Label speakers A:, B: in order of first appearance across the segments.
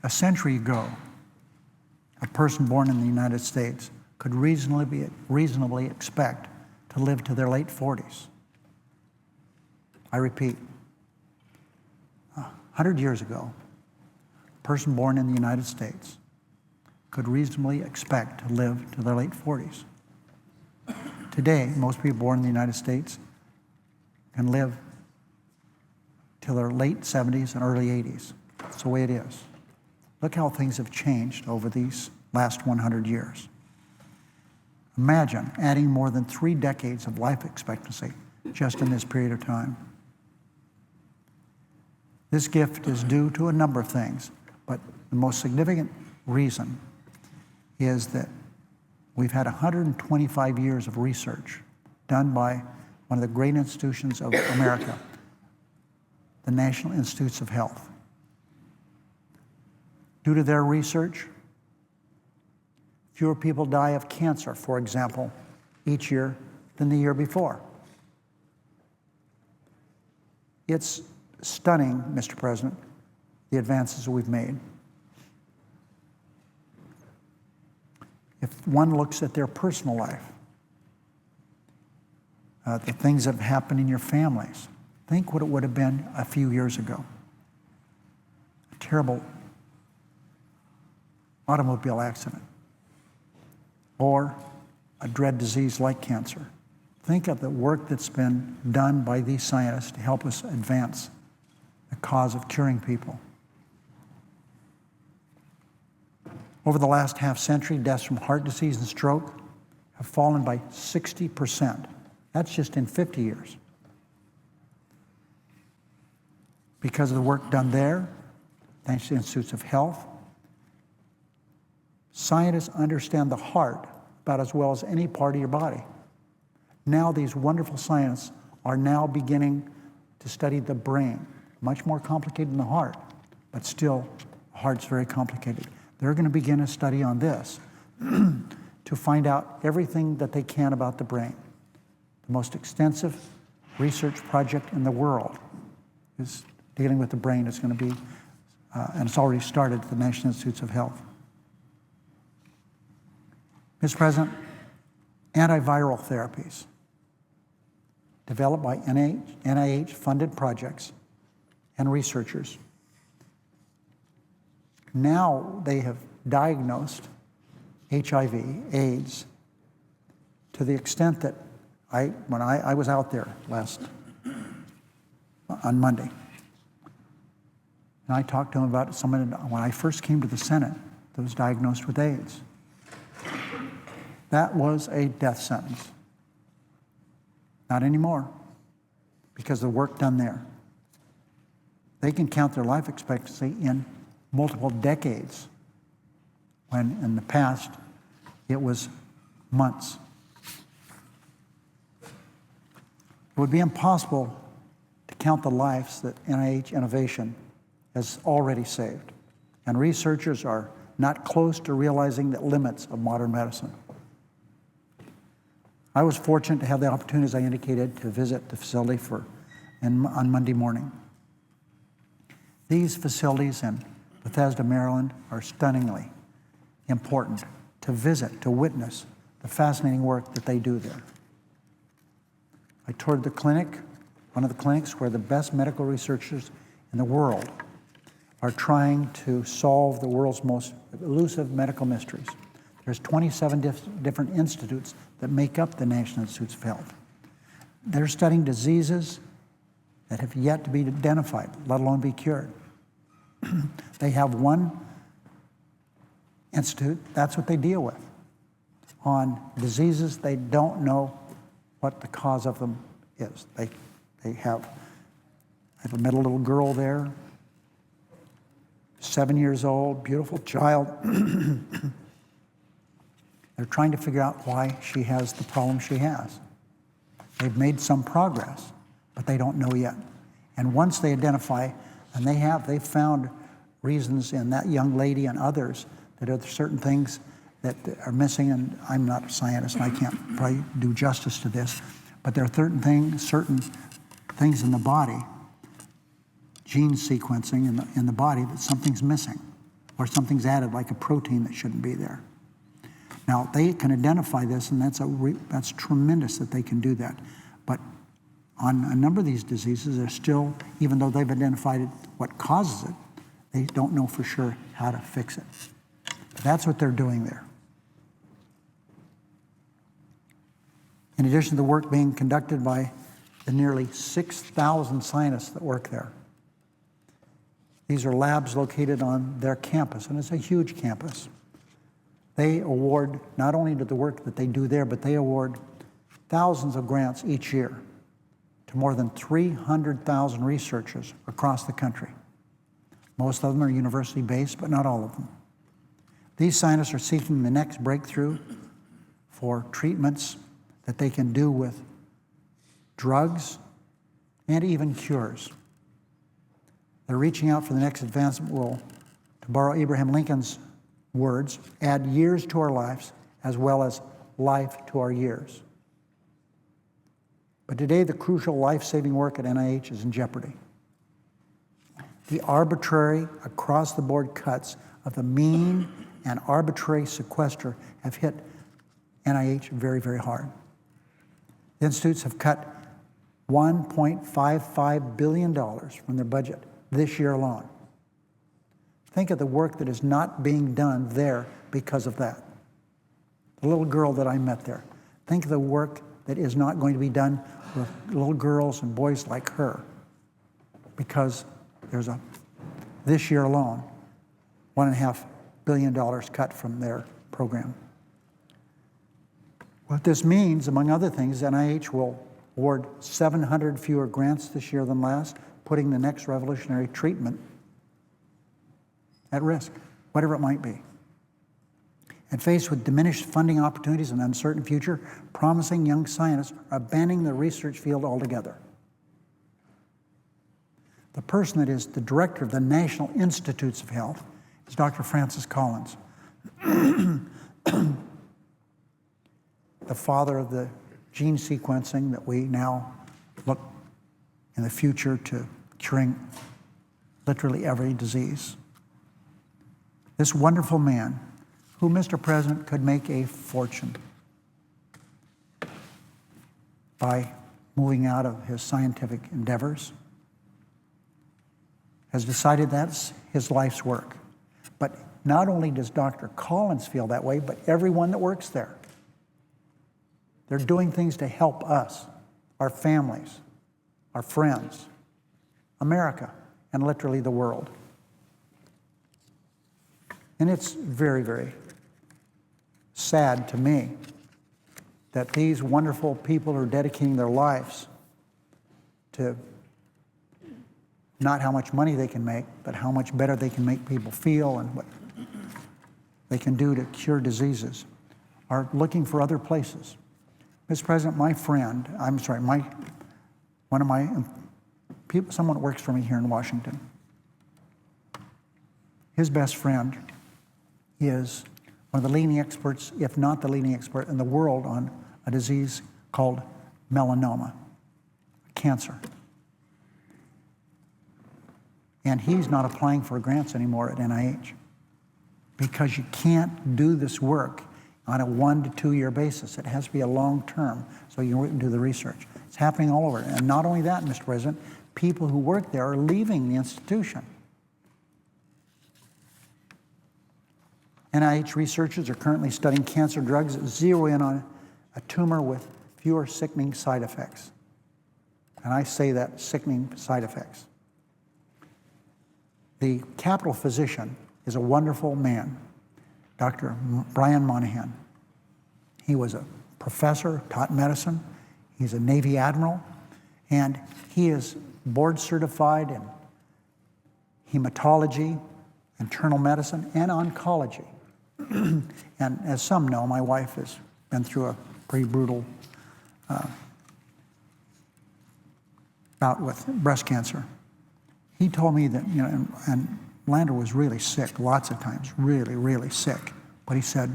A: A century ago, a person born in the United States could reasonably expect to live to their late 40s. I repeat, 100 years ago, a person born in the United States could reasonably expect to live to their late 40s. Today, most people born in the United States can live till their late 70s and early 80s. That's the way it is. Look how things have changed over these last 100 years. Imagine adding more than 3 decades of life expectancy just in this period of time. This gift is due to a number of things, but the most significant reason is that we've had 125 years of research done by one of the great institutions of America, the National Institutes of Health. Due to their research, fewer people die of cancer, for example, each year than the year before. It's stunning, Mr. President, the advances we've made. If one looks at their personal life, the things that have happened in your families, think what it would have been a few years ago. A terrible automobile accident, or a dread disease like cancer. Think of the work that's been done by these scientists to help us advance the cause of curing people. Over the last half century, deaths from heart disease and stroke have fallen by 60%. That's just in 50 years. Because of the work done there, thanks to the Institutes of Health, scientists understand the heart about as well as any part of your body. Now these wonderful scientists are now beginning to study the brain. Much more complicated than the heart, but still, the heart's very complicated. They're going to begin a study on this to find out everything that they can about the brain. The most extensive research project in the world is dealing with the brain. It's going to be, and it's already started at the National Institutes of Health. Mr. President, antiviral therapies developed by NIH-funded projects and researchers. Now they have diagnosed HIV, AIDS, to the extent that when I was out there on Monday, and I talked to him about someone when I first came to the Senate that was diagnosed with AIDS. That was a death sentence. Not anymore, because of the work done there. They can count their life expectancy in multiple decades, when in the past it was months. It would be impossible to count the lives that NIH innovation has already saved, and researchers are not close to realizing the limits of modern medicine. I was fortunate to have the opportunity, as I indicated, to visit the facility on Monday morning. These facilities in Bethesda, Maryland, are stunningly important to visit, to witness the fascinating work that they do there. I toured the clinic, one of the clinics where the best medical researchers in the world are trying to solve the world's most elusive medical mysteries. There's 27 different institutes that make up the National Institutes of Health. They're studying diseases that have yet to be identified, let alone be cured. They have one institute, that's what they deal with, on diseases they don't know what the cause of them is. They have, I met a little girl there, 7 years old, beautiful child. They're trying to figure out why she has the problem she has. They've made some progress, but they don't know yet. And once they identify, and they've found reasons in that young lady and others that are certain things that are missing, and I'm not a scientist and I can't probably do justice to this, but there are certain things in the body, gene sequencing in the body, that something's missing. or something's added like a protein that shouldn't be there. Now, they can identify this, and that's tremendous that they can do that. But on a number of these diseases, they're still, even though they've identified what causes it, they don't know for sure how to fix it. But that's what they're doing there. In addition to the work being conducted by the nearly 6,000 scientists that work there, these are labs located on their campus, and it's a huge campus. They award not only to the work that they do there, but they award thousands of grants each year to more than 300,000 researchers across the country. Most of them are university-based, but not all of them. These scientists are seeking the next breakthrough for treatments that they can do with drugs and even cures. They're reaching out for the next advancement will, to borrow Abraham Lincoln's words, add years to our lives as well as life to our years. But today, the crucial life-saving work at NIH is in jeopardy. The arbitrary, across-the-board cuts of the mean and arbitrary sequester have hit NIH very, very hard. The institutes have cut $1.55 billion from their budget this year alone. Think of the work that is not being done there because of that. The little girl that I met there. Think of the work that is not going to be done with little girls and boys like her, because there's this year alone, $1.5 billion cut from their program. What this means, among other things, NIH will award 700 fewer grants this year than last, putting the next revolutionary treatment at risk, whatever it might be. And faced with diminished funding opportunities and uncertain future, promising young scientists are abandoning the research field altogether. The person that is the director of the National Institutes of Health is Dr. Francis Collins, the father of the gene sequencing that we now look in the future to curing literally every disease. This wonderful man, who, Mr. President, could make a fortune by moving out of his scientific endeavors, has decided that's his life's work. But not only does Dr. Collins feel that way, but everyone that works there. They're doing things to help us, our families, our friends, America, and literally the world. And it's very, very sad to me that these wonderful people are dedicating their lives to not how much money they can make, but how much better they can make people feel and what they can do to cure diseases, are looking for other places. Mr. President, someone that works for me here in Washington, his best friend is one of the leading experts, if not the leading expert in the world, on a disease called melanoma, cancer. And he's not applying for grants anymore at NIH because you can't do this work on a 1 to 2 year basis. It has to be a long term so you can do the research. It's happening all over. And not only that, Mr. President, people who work there are leaving the institution. NIH researchers are currently studying cancer drugs that zero in on a tumor with fewer sickening side effects. And I say that, sickening side effects. The Capitol physician is a wonderful man, Dr. Brian Monahan. He was a professor, taught medicine. He's a Navy admiral, and he is board certified in hematology, internal medicine, and oncology. And as some know, my wife has been through a pretty brutal bout with breast cancer. He told me that, and Lander was really sick lots of times, really, really sick. But he said,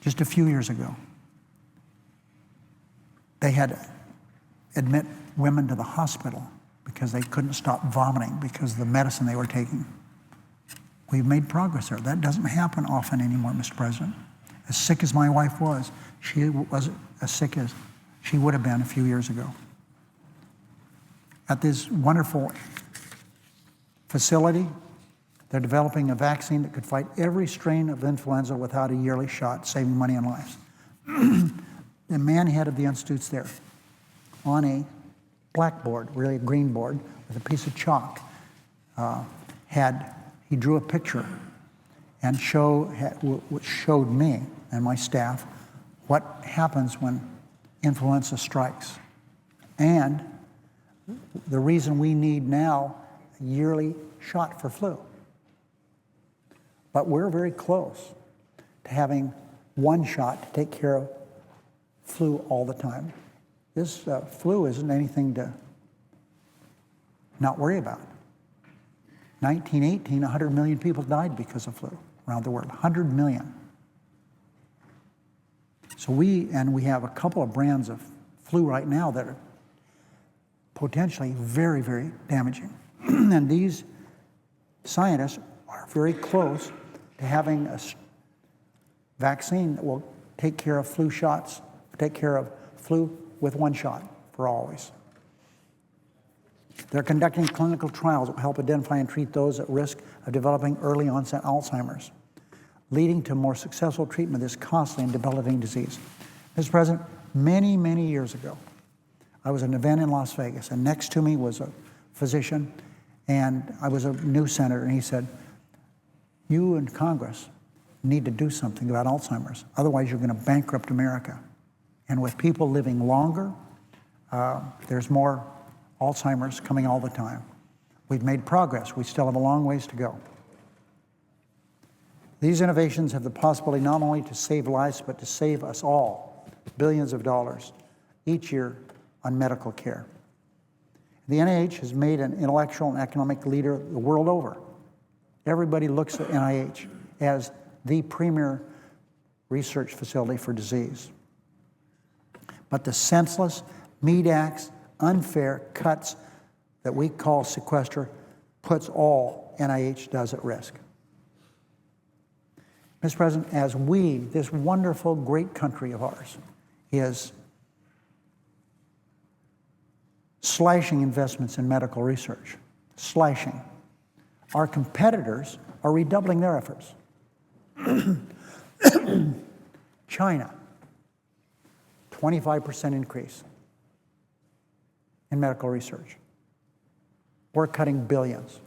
A: just a few years ago, they had to admit women to the hospital because they couldn't stop vomiting because of the medicine they were taking We've made progress there. That doesn't happen often anymore, Mr. President. As sick as my wife was, she wasn't as sick as she would have been a few years ago. At this wonderful facility, they're developing a vaccine that could fight every strain of influenza without a yearly shot, saving money and lives. The man head of the institute's there on a blackboard, really a green board, with a piece of chalk. He drew a picture and which showed me and my staff what happens when influenza strikes. And the reason we need now a yearly shot for flu. But we're very close to having one shot to take care of flu all the time. This flu isn't anything to not worry about. 1918, 100 million people died because of flu around the world, 100 million. So we have a couple of brands of flu right now that are potentially very, very damaging. And these scientists are very close to having a vaccine that will take care of flu shots, take care of flu with one shot for always. They're conducting clinical trials that will help identify and treat those at risk of developing early onset Alzheimer's, leading to more successful treatment of this costly and debilitating disease. Mr. President, many, many years ago, I was at an event in Las Vegas, and next to me was a physician, and I was a new senator, and he said, "You and Congress need to do something about Alzheimer's. Otherwise, you're going to bankrupt America." And with people living longer, there's more Alzheimer's coming all the time. We've made progress. We still have a long ways to go. These innovations have the possibility not only to save lives, but to save us all billions of dollars each year on medical care. The NIH has made an intellectual and economic leader the world over. Everybody looks at NIH as the premier research facility for disease. But the senseless, meat-axe, unfair cuts that we call Sequester puts all NIH does at risk. Mr. President, as we, this wonderful, great country of ours, is slashing investments in medical research, slashing, our competitors are redoubling their efforts. China, 25% increase in medical research. We're cutting billions.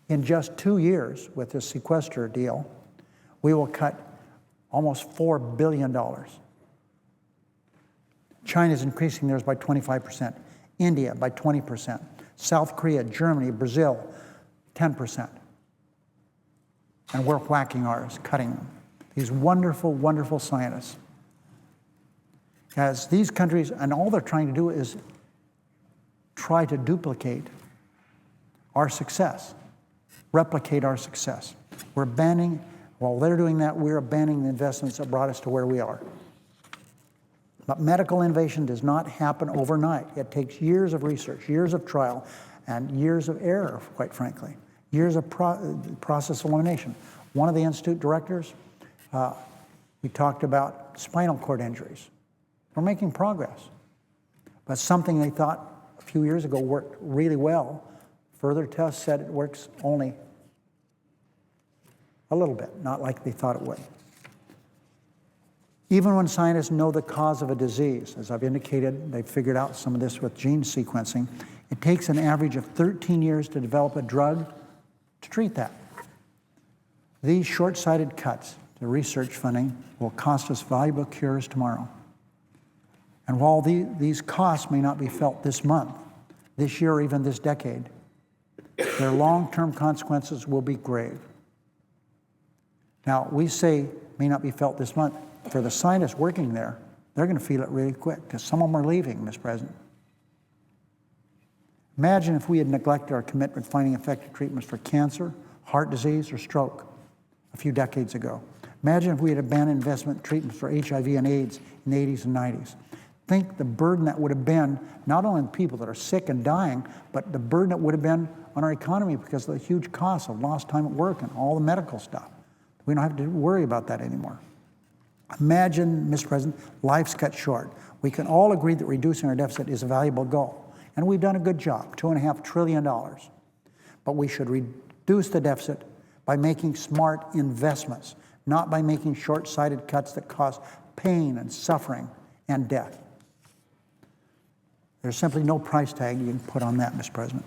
A: In just 2 years with this Sequester deal, we will cut almost $4 billion. China is increasing theirs by 25%. India by 20%. South Korea, Germany, Brazil, 10%. And we're whacking ours, cutting them. These wonderful, wonderful scientists. As these countries, and all they're trying to do is try to duplicate our success, replicate our success. We're banning, while they're doing that, we're abandoning the investments that brought us to where we are. But medical innovation does not happen overnight. It takes years of research, years of trial, and years of error, quite frankly, years of process elimination. One of the institute directors, we talked about spinal cord injuries. We're making progress. But something they thought a few years ago worked really well, further tests said it works only a little bit, not like they thought it would. Even when scientists know the cause of a disease, as I've indicated, they've figured out some of this with gene sequencing, it takes an average of 13 years to develop a drug to treat that. These short-sighted cuts to research funding will cost us valuable cures tomorrow. And while these costs may not be felt this month, this year, or even this decade, their long-term consequences will be grave. Now, we say may not be felt this month. For the scientists working there, they're going to feel it really quick because some of them are leaving, Mr. President. Imagine if we had neglected our commitment to finding effective treatments for cancer, heart disease, or stroke a few decades ago. Imagine if we had abandoned investment in treatments for HIV and AIDS in the 80s and 90s. Think the burden that would have been not only on people that are sick and dying, but the burden that would have been on our economy because of the huge costs of lost time at work and all the medical stuff. We don't have to worry about that anymore. Imagine, Mr. President, life's cut short. We can all agree that reducing our deficit is a valuable goal, and we've done a good job, $2.5 trillion. But we should reduce the deficit by making smart investments, not by making short-sighted cuts that cause pain and suffering and death. There's simply no price tag you can put on that, Mr. President.